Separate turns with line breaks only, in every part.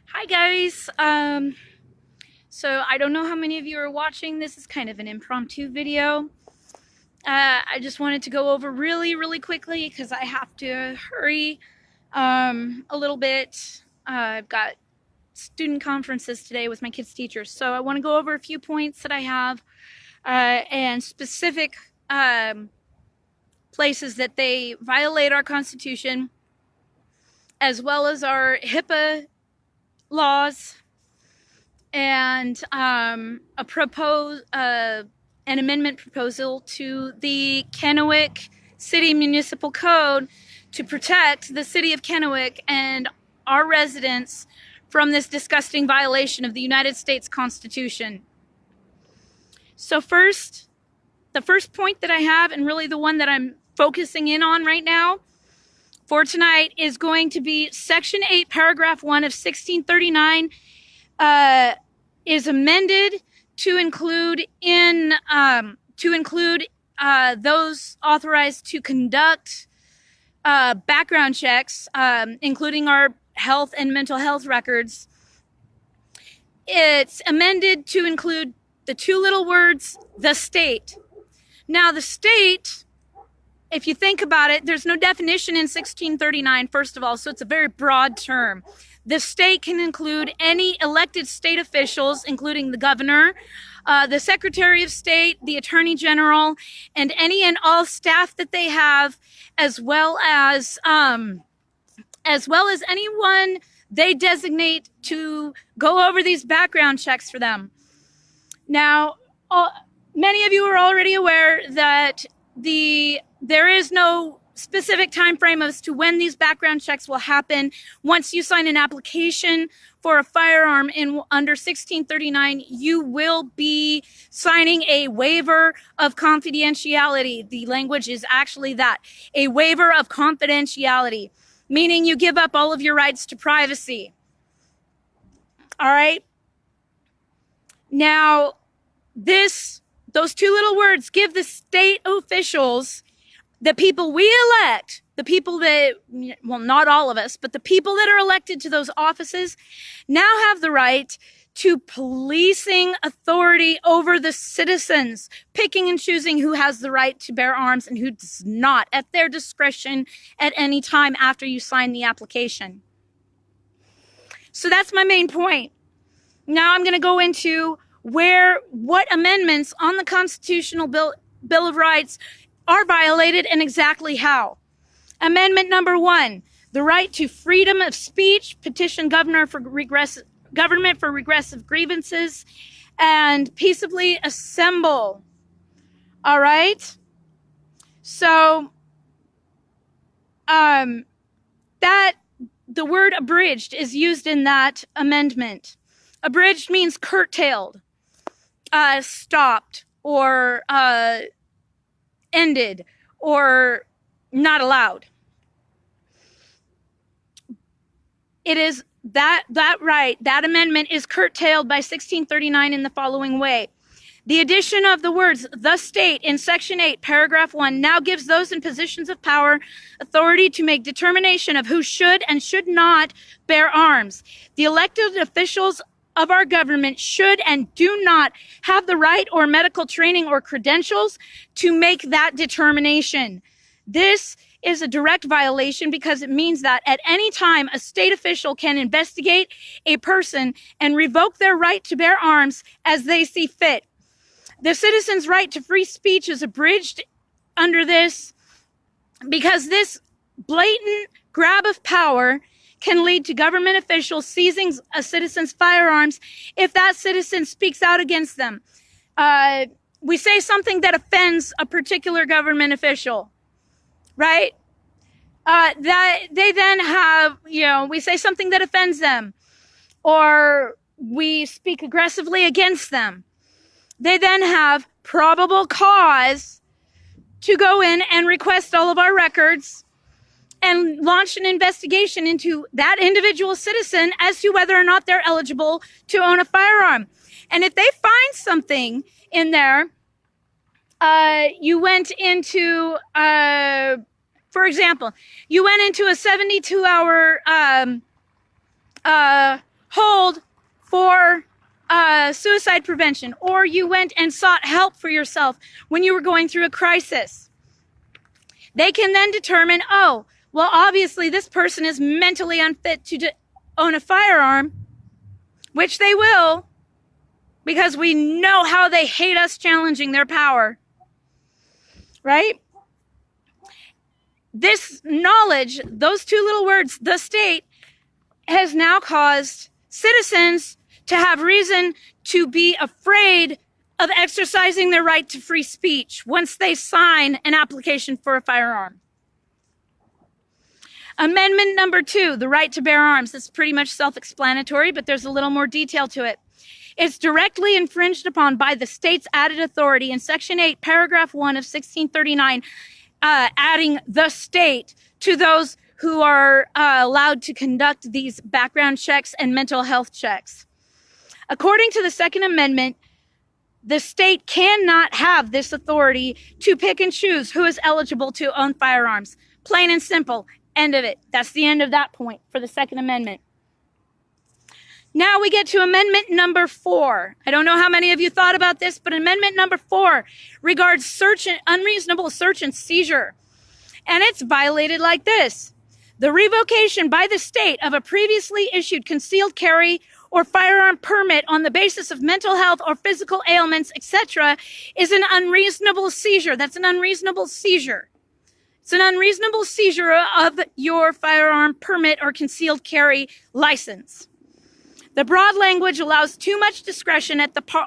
Hi guys. So I don't know how many of you are watching. This is kind of an impromptu video. I just wanted to go over really quickly because I have to hurry a little bit. I've got student conferences today with my kids' teachers, so I want to go over a few points that I have and specific places that they violate our Constitution, as well as our HIPAA laws, and an amendment proposal to the Kennewick City Municipal Code to protect the city of Kennewick and our residents from this disgusting violation of the United States Constitution. So the first point that I have, and really the one that I'm focusing in on right now for tonight, is going to be Section 8, Paragraph 1 of 1639 is amended to include those authorized to conduct background checks, including our health and mental health records. It's amended to include the two little words, the state. Now, the state, if you think about it, there's no definition in 1639, first of all, so it's a very broad term. The state can include any elected state officials, including the governor, the Secretary of State, the Attorney General, and any and all staff that they have, as well as anyone they designate to go over these background checks for them. Now, many of you are already aware that there is no specific time frame as to when these background checks will happen. Once you sign an application for a firearm under 1639, you will be signing a waiver of confidentiality. The language is actually that, a waiver of confidentiality, meaning you give up all of your rights to privacy. All right? Now, those two little words give the state officials, the people we elect, the people that, well, not all of us, but the people that are elected to those offices now have the right to policing authority over the citizens, picking and choosing who has the right to bear arms and who does not, at their discretion at any time after you sign the application. So that's my main point. Now I'm going to go into what amendments on the Constitutional Bill of Rights are violated and exactly how. Amendment number 1, the right to freedom of speech, petition government for regressive grievances, and peaceably assemble. All right? So, that the word abridged is used in that amendment. Abridged means curtailed, stopped, or ended, or not allowed. It is that amendment is curtailed by 1639 in the following way. The addition of the words "the state" in Section 8, Paragraph 1 now gives those in positions of power authority to make determination of who should and should not bear arms. The elected officials of our government should and do not have the right or medical training or credentials to make that determination. This is a direct violation because it means that at any time a state official can investigate a person and revoke their right to bear arms as they see fit. The citizen's right to free speech is abridged under this because this blatant grab of power can lead to government officials seizing a citizen's firearms if that citizen speaks out against them. We say something that offends a particular government official, right? That they then have, we say something that offends them, or we speak aggressively against them. They then have probable cause to go in and request all of our records and launch an investigation into that individual citizen as to whether or not they're eligible to own a firearm. And if they find something in there, you went into, for example, you went into a 72-hour hold for suicide prevention, or you went and sought help for yourself when you were going through a crisis. They can then determine, oh, well, obviously this person is mentally unfit to own a firearm, which they will, because we know how they hate us challenging their power, right? This knowledge, those two little words, the state, has now caused citizens to have reason to be afraid of exercising their right to free speech once they sign an application for a firearm. Amendment number 2, the right to bear arms. It's pretty much self-explanatory, but there's a little more detail to it. It's directly infringed upon by the state's added authority in Section 8, Paragraph 1 of 1639, adding the state to those who are allowed to conduct these background checks and mental health checks. According to the Second Amendment, the state cannot have this authority to pick and choose who is eligible to own firearms. Plain and simple. End of it. That's the end of that point for the Second Amendment. Now we get to Amendment number 4. I don't know how many of you thought about this, but Amendment number 4 regards unreasonable search and seizure. And it's violated like this. The revocation by the state of a previously issued concealed carry or firearm permit on the basis of mental health or physical ailments, etc., is an unreasonable seizure. That's an unreasonable seizure. It's an unreasonable seizure of your firearm permit or concealed carry license. The broad language allows too much discretion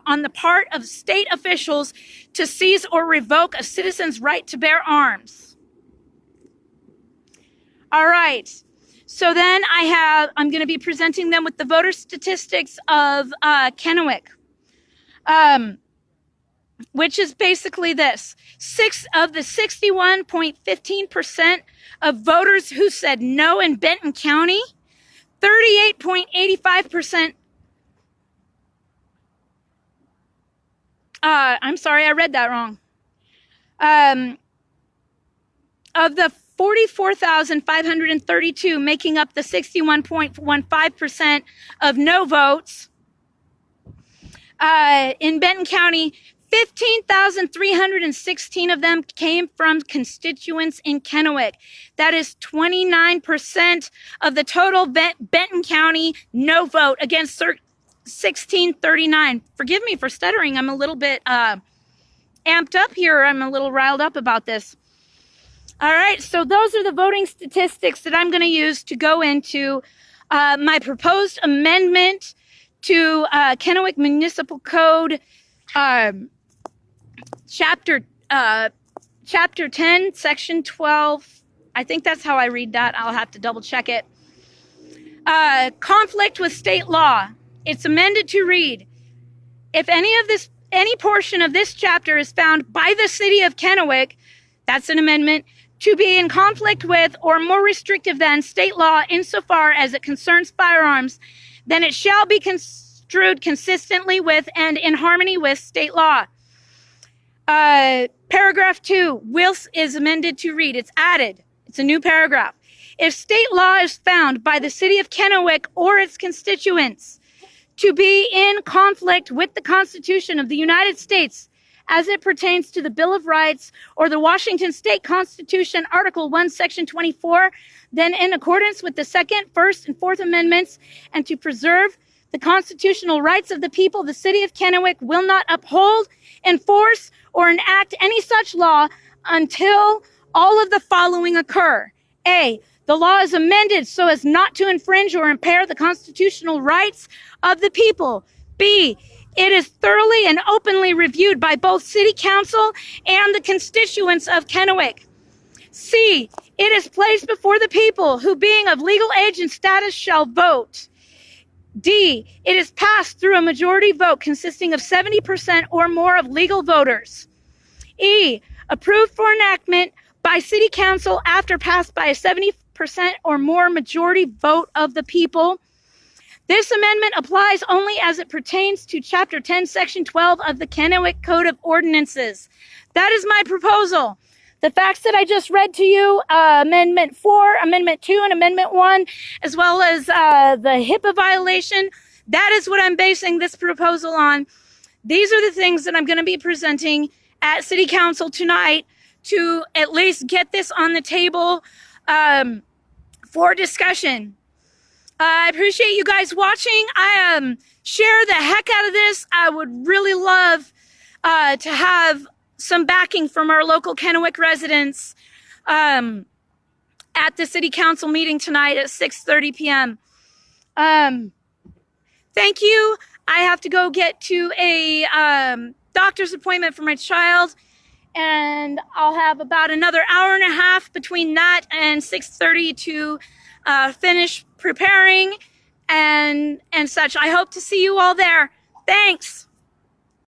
on the part of state officials to seize or revoke a citizen's right to bear arms. All right. So then I'm going to be presenting them with the voter statistics of Kennewick, which is basically this. 6 of the 61.15% of voters who said no in Benton County, 38.85%. I'm sorry, I read that wrong. Of the 44,532 making up the 61.15% of no votes, in Benton County, 15,316 of them came from constituents in Kennewick. That is 29% of the total Benton County no vote against 1639. Forgive me for stuttering. I'm a little bit amped up here. I'm a little riled up about this. All right, so those are the voting statistics that I'm going to use to go into my proposed amendment to Kennewick Municipal Code, Chapter 10, Section 12. I think that's how I read that. I'll have to double check it. Conflict with state law. It's amended to read, if any portion of this chapter is found by the city of Kennewick, that's an amendment, to be in conflict with or more restrictive than state law insofar as it concerns firearms, then it shall be construed consistently with and in harmony with state law. Paragraph 2 is amended to read. It's added. It's a new paragraph. If state law is found by the city of Kennewick or its constituents to be in conflict with the Constitution of the United States as it pertains to the Bill of Rights or the Washington State Constitution, Article 1, Section 24, then in accordance with the 2nd, 1st, and 4th Amendments, and to preserve the constitutional rights of the people, the city of Kennewick will not uphold, enforce, or enact any such law until all of the following occur. A, the law is amended so as not to infringe or impair the constitutional rights of the people. B, it is thoroughly and openly reviewed by both City Council and the constituents of Kennewick. C, it is placed before the people who, being of legal age and status, shall vote. D, it is passed through a majority vote consisting of 70% or more of legal voters. E, approved for enactment by City Council after passed by a 70% or more majority vote of the people. This amendment applies only as it pertains to Chapter 10, Section 12 of the Kennewick Code of Ordinances. That is my proposal. The facts that I just read to you, Amendment 4, Amendment 2, and Amendment 1, as well as the HIPAA violation, that is what I'm basing this proposal on. These are the things that I'm going to be presenting at City Council tonight to at least get this on the table for discussion. I appreciate you guys watching. I share the heck out of this. I would really love to have some backing from our local Kennewick residents at the City Council meeting tonight at 6:30 p.m. Thank you. I have to go get to a doctor's appointment for my child, and I'll have about another hour and a half between that and 6:30 to finish preparing and such. I hope to see you all there. Thanks.